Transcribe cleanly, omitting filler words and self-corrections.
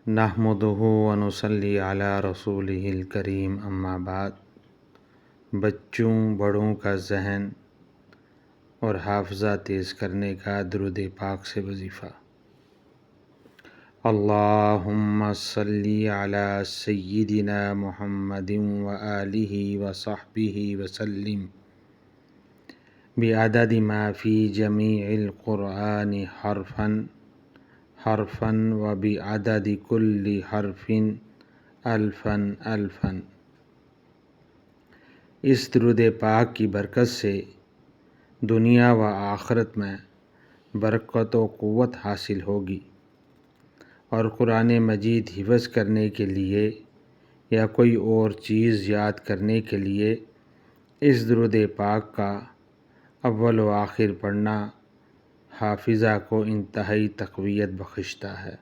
नहमदुहु व नुसल्ली अला रसूलिहिल करीम अम्मा बाद। बच्चों बड़ों का जहन और हाफ़ज़ा तेज़ करने का दुरूद पाक से वजीफ़ा। अल्लाहुम्मा सल्ली अला सय्यिदिना मुहम्मदिन व आलिहि व सहबिहि व सल्लिम बिअददि मा फ़ी जमीइल क़ुरआनि हरफ़न व बिअददि कुल्लि हरफ़िन अल्फ़न अल्फ़न। इस दुरूद पाक की बरकत से दुनिया व आखिरत में बरकत व क़ुव्वत हासिल होगी और कुरान मजीद हिफ़्ज़ करने के लिए या कोई और चीज़ याद करने के लिए इस दुरूद पाक का अव्वल व आखिर पढ़ना हाफिज़ा को इंतहाई तक़वियत बख्शता है।